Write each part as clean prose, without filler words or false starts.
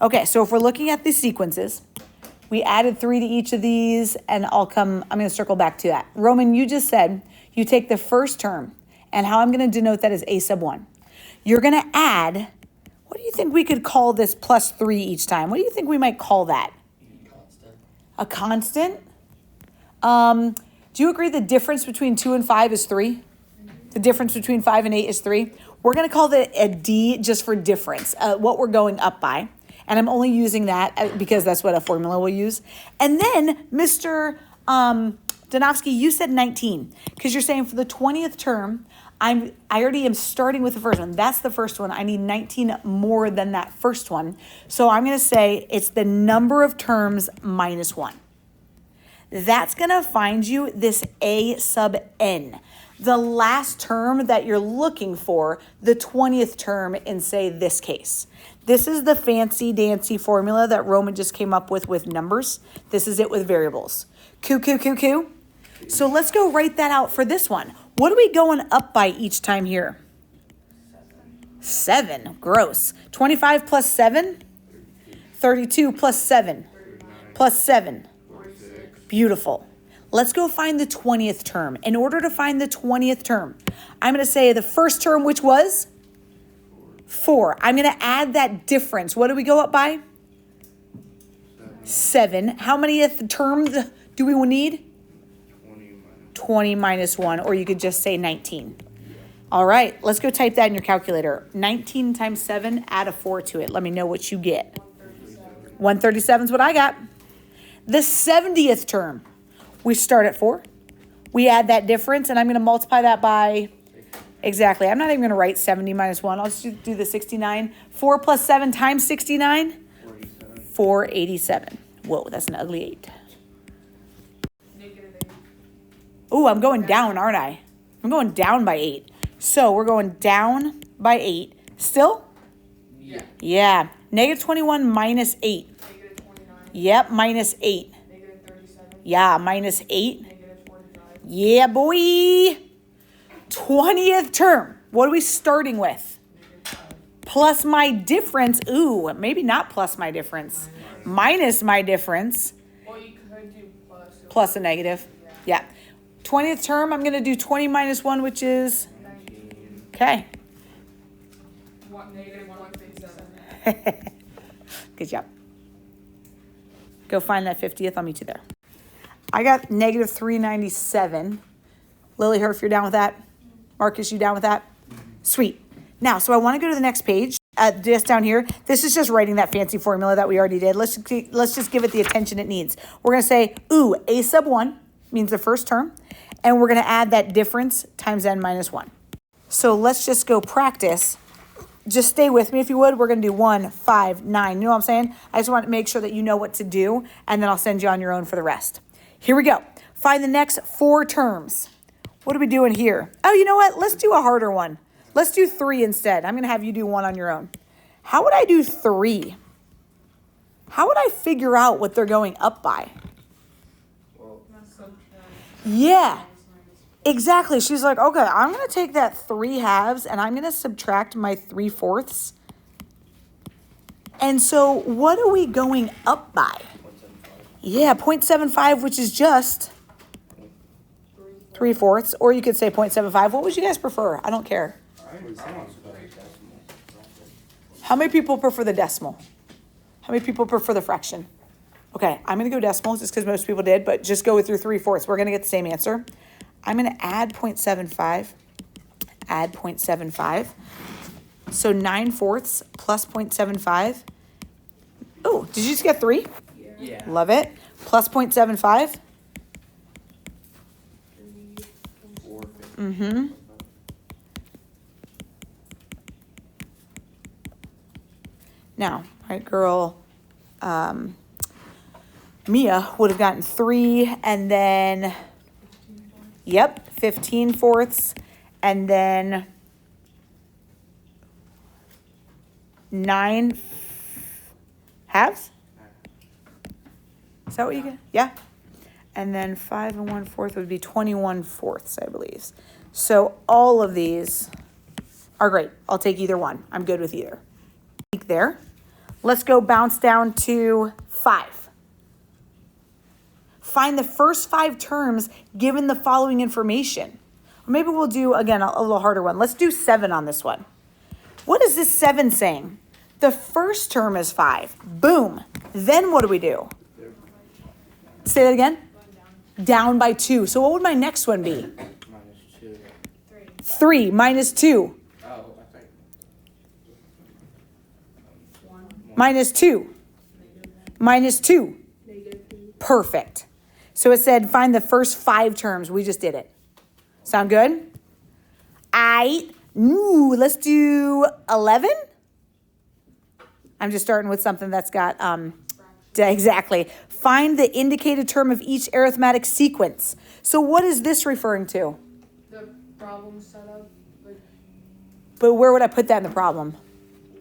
Okay, so if we're looking at the sequences, we added 3 to each of these, and I'm going to circle back to that. Roman, you just said you take the first term, and how I'm going to denote that is a sub 1. You're going to add, what do you think we could call this plus 3 each time? What do you think we might call that? A constant? Do you agree the difference between 2 and 5 is 3? The difference between 5 and 8 is 3? We're going to call that a D just for difference, what we're going up by. And I'm only using that because that's what a formula we'll use. And then, Mr. Donofsky, you said 19 because you're saying for the 20th term, I already am starting with the first one. That's the first one. I need 19 more than that first one. So I'm going to say it's the number of terms minus 1. That's going to find you this A sub n. The last term that you're looking for, the 20th term in, say, this case. This is the fancy dancy formula that Roman just came up with numbers. This is it with variables. Q. So let's go write that out for this one. What are we going up by each time here? 7. Gross. 25 plus 7? 32 plus 7? Plus 7? Beautiful. Let's go find the 20th term. In order to find the 20th term, I'm going to say the first term, which was 4. I'm going to add that difference. What do we go up by? 7. How many terms do we need? 20 minus 1, or you could just say 19. All right, let's go type that in your calculator. 19 times 7, add a 4 to it. Let me know what you get. 137 is what I got. The 70th term, we start at 4. We add that difference, and I'm going to multiply that by, exactly, I'm not even going to write 70 minus 1. I'll just do the 69. 4 plus 7 times 69? 487. Whoa, that's an ugly 8. Ooh, I'm going down, aren't I? I'm going down by 8. So we're going down by 8. Still? Yeah. Yeah. Negative 21 minus 8. Negative 29. Yep, minus 8. Negative 37. Yeah, minus 8. Negative 45. Yeah, boy. 20th term. What are we starting with? Plus my difference. Ooh, maybe not plus my difference. Minus my difference. Well, you could do plus. Plus a negative. Yeah. 20th term, I'm going to do 20 minus 1, which is, 19. okay. Negative 157. Good job. Go find that 50th. I'll meet you there. I got negative 397. Lily Herf, you're down with that? Marcus, you down with that? Sweet. Now, so I want to go to the next page. Just down here, this is just writing that fancy formula that we already did. Let's just give it the attention it needs. We're going to say, ooh, a sub 1 means the first term. And we're going to add that difference times n minus 1. So let's just go practice. Just stay with me if you would. We're going to do 1, 5, 9. You know what I'm saying? I just want to make sure that you know what to do, and then I'll send you on your own for the rest. Here we go. Find the next 4 terms. What are we doing here? Oh, you know what? Let's do a harder one. Let's do 3 instead. I'm going to have you do 1 on your own. How would I do 3? How would I figure out what they're going up by? Yeah, exactly. She's like, okay, I'm going to take that 3 halves and I'm going to subtract my 3/4. And so what are we going up by? Yeah, 0.75, which is just 3/4. Or you could say 0.75. What would you guys prefer? I don't care. How many people prefer the decimal? How many people prefer the fraction? Okay, I'm going to go decimal just because most people did, but just go with your 3/4. We're going to get the same answer. I'm going to add 0.75, add 0.75. So 9/4 plus 0.75. Oh, did you just get 3? Yeah. Love it. Plus 0.75. Mm-hmm. Now, right, girl, Mia would have gotten 3, and then, yep, 15/4, and then 9 halves? Is that what you get? Yeah. And then 5 1/4 would be 21/4, I believe. So all of these are great. I'll take either one. I'm good with either. There. Let's go bounce down to 5. Find the first 5 terms given the following information. Or maybe we'll do, again, a little harder one. Let's do 7 on this one. What is this 7 saying? The first term is 5. Boom. Then what do we do? Say that again. Down by 2. So what would my next one be? -2. 3 minus 2. Oh, I think. Minus 2. Minus 2. Perfect. So it said find the first 5 terms. We just did it. Sound good? Let's do 11. I'm just starting with something that's got, exactly. Find the indicated term of each arithmetic sequence. So what is this referring to? The problem setup, like But where would I put that in the problem?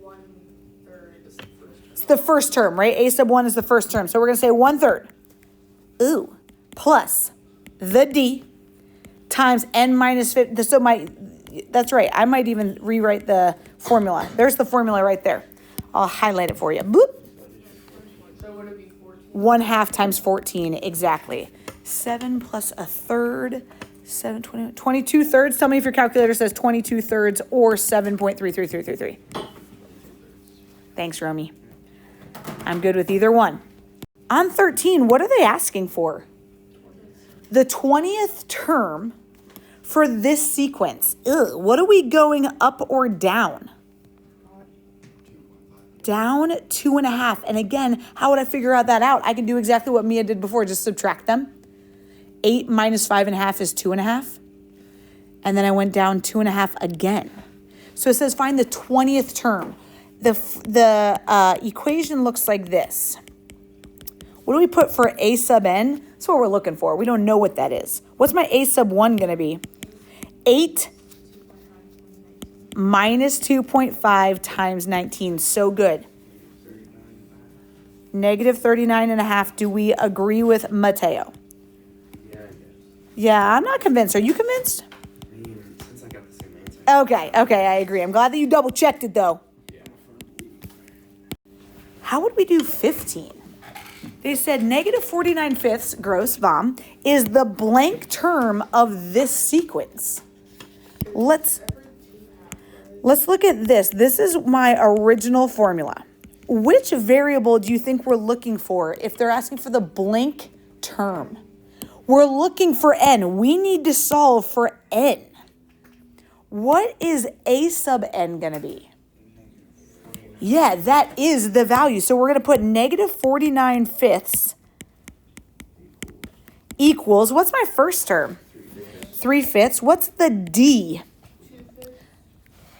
1/3 is the first. It's the first term, right? A sub 1 is the first term. So we're going to say 1/3. Ooh, plus the D times n minus 50. So that's right. I might even rewrite the formula. There's the formula right there. I'll highlight it for you. Boop. So would it be 14? 1/2 times 14, exactly. 7 plus a third, 7, 20, 22 thirds. Tell me if your calculator says 22 thirds or 7.33333. Thanks, Romy. I'm good with either one. On 13, what are they asking for? The 20th term for this sequence. Ugh, what are we going up or down? Down 2.5. And again, how would I figure out that out? I can do exactly what Mia did before, just subtract them. 8 minus 5.5 is 2.5. And then I went down 2.5 again. So it says find the 20th term. The equation looks like this. What do we put for a sub n? That's what we're looking for. We don't know what that is. What's my a sub 1 going to be? 8 minus 2.5 times 19. So good. Negative 39.5. Do we agree with Mateo? Yeah, I guess. Yeah, I'm not convinced. Are you convinced? I mean, since I got the same answer. Okay, I agree. I'm glad that you double checked it though. Yeah. How would we do 15? They said negative 49 fifths gross vom is the blank term of this sequence. Let's look at this. This is my original formula. Which variable do you think we're looking for if they're asking for the blank term? We're looking for n. We need to solve for n. What is a sub n going to be? Yeah, that is the value. So we're going to put negative 49 fifths equals, what's my first term? 3 fifths. What's the D?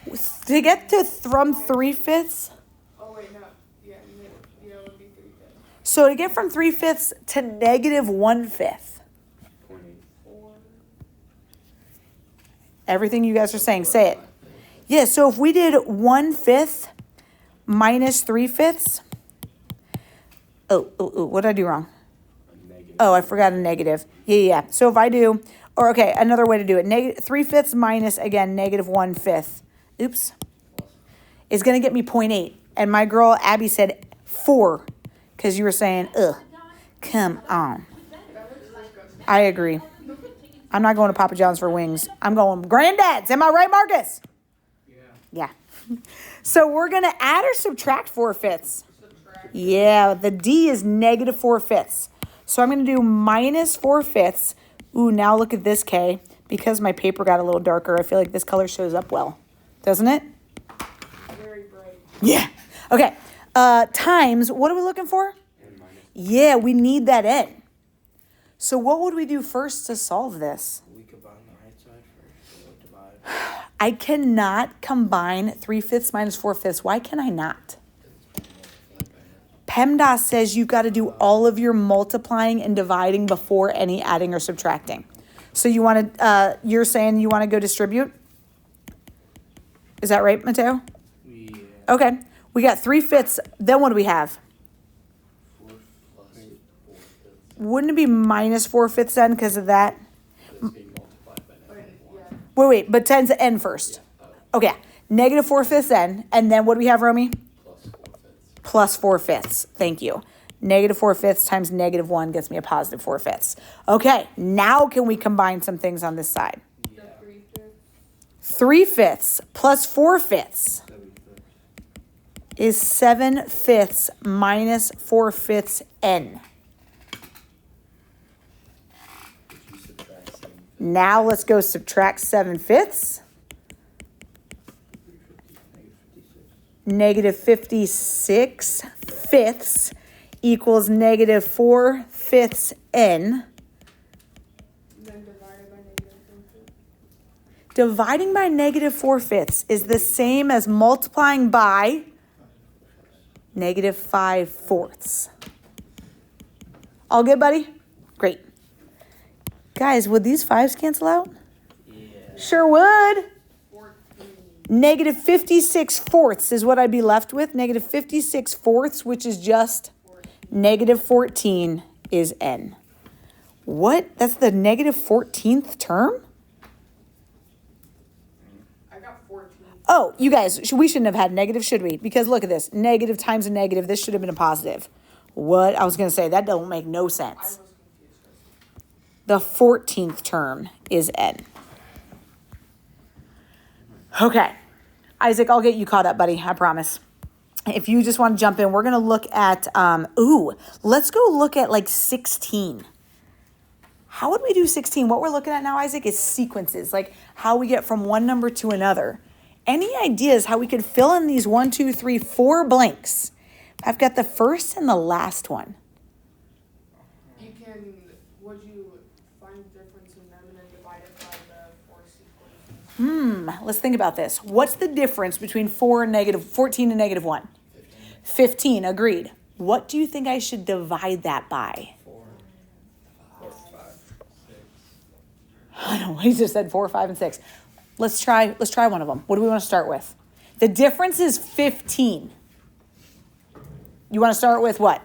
2/5. To get to from 3 fifths, Oh wait, no. Yeah, it would be 3/5. so to get from 3 fifths to negative 1/5. 4. Everything you guys are saying, say it. Yeah, so if we did 1/5 minus 3 fifths. Oh, what did I do wrong? Oh, I forgot a negative. Yeah. So if I do, or okay, another way to do it. 3 fifths minus, again, negative 1/5. Oops. Is going to get me 0.8. And my girl, Abby, said 4. Because you were saying, ugh, come on. I agree. I'm not going to Papa John's for wings. I'm going Granddad's. Am I right, Marcus? Yeah. So we're going to add or subtract 4 fifths. Yeah, the D is negative 4 fifths. So I'm going to do minus 4 fifths. Ooh, now look at this, K. Because my paper got a little darker, I feel like this color shows up well. Doesn't it? Very bright. Yeah. Okay. Times, what are we looking for? Yeah, we need that n. So what would we do first to solve this? We combine the right side first. So divide. I cannot combine 3 fifths minus 4 fifths. Why can I not? PEMDAS says you've got to do all of your multiplying and dividing before any adding or subtracting. So you want to, you're saying you want to go distribute? Is that right, Mateo? Yeah. Okay. We got 3 fifths. Then what do we have? 4 plus 4 fifths. Wouldn't it be minus 4 fifths then because of that? So it's being multiplied by negative 1. Yeah. Wait, but 10's n first. Okay. Negative 4 fifths n. And then what do we have, Romy? Plus 4 fifths. plus 4/5. Thank you. Negative 4/5 times negative 1 gets me a positive 4/5. Okay, now can we combine some things on this side? Yeah. 3/5 plus 4/5 7/5. is 7/5 minus 4/5 n. If you subtract 7/5. Now let's go subtract 7/5. 350, Negative 56 fifths equals negative 4/5 n. Then divided by negative 1/5. Dividing by negative 4/5 is the same as multiplying by negative 5/4. All good, buddy? Great. Guys, would these 5s cancel out? Yeah. Sure would. 14. Negative 56/4 is what I'd be left with. Negative 56/4, which is just negative 14 is n. What? That's the negative 14th term? I got 14. Oh, you guys, we shouldn't have had negative, should we? Because look at this. Negative times a negative. This should have been a positive. What? I was going to say, that don't make no I was sense. confused. The 14th term is n. Okay. Isaac, I'll get you caught up, buddy. I promise. If you just want to jump in, we're going to look at, let's go look at like 16. How would we do 16? What we're looking at now, Isaac, is sequences, like how we get from one number to another. Any ideas how we could fill in these 1, 2, 3, 4 blanks? I've got the first and the last one. You can, would you find the difference in them and then divide it by the 4 sequences? Let's think about this. What's the difference between 14 and negative 1? 15, agreed. What do you think I should divide that by? 4, 4, 5, 6. I know, he just said 4, 5, and 6. Let's try one of them. What do we want to start with? The difference is 15. You want to start with what?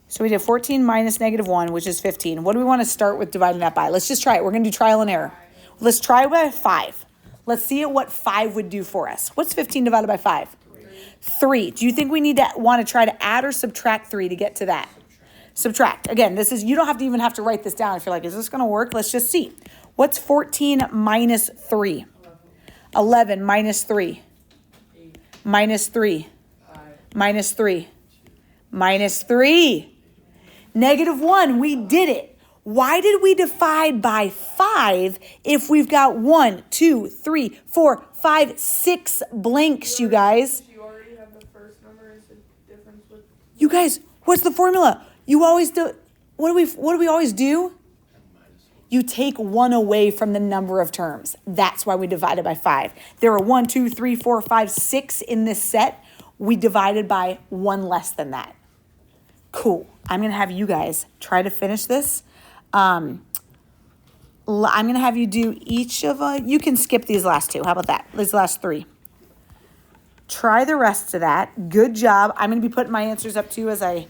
So we did 14 minus negative 1, which is 15. What do we want to start with dividing that by? Let's just try it. We're going to do trial and error. Let's try by 5. Let's see what 5 would do for us. What's 15 divided by 5? 3. Do you think we want to try to add or subtract 3 to get to that? Subtract. Again, you don't even have to write this down if you're like, is this going to work? Let's just see. What's 14 minus 3? 11 minus 3. Minus 3. Minus 3. Minus 3. Negative 1. We did it. Why did we divide by 5 if we've got 1, 2, 3, 4, 5, 6 blanks, you guys? You already have the first number is the difference with. You guys, what's the formula? You always do. What do we always do? You take 1 away from the number of terms. That's why we divided by 5. There are 1, 2, 3, 4, 5, 6 in this set. We divided by 1 less than that. Cool. I'm going to have you guys try to finish this. I'm going to have you do each of you can skip these last 2. How about that? These last 3. Try the rest of that. Good job. I'm going to be putting my answers up too as I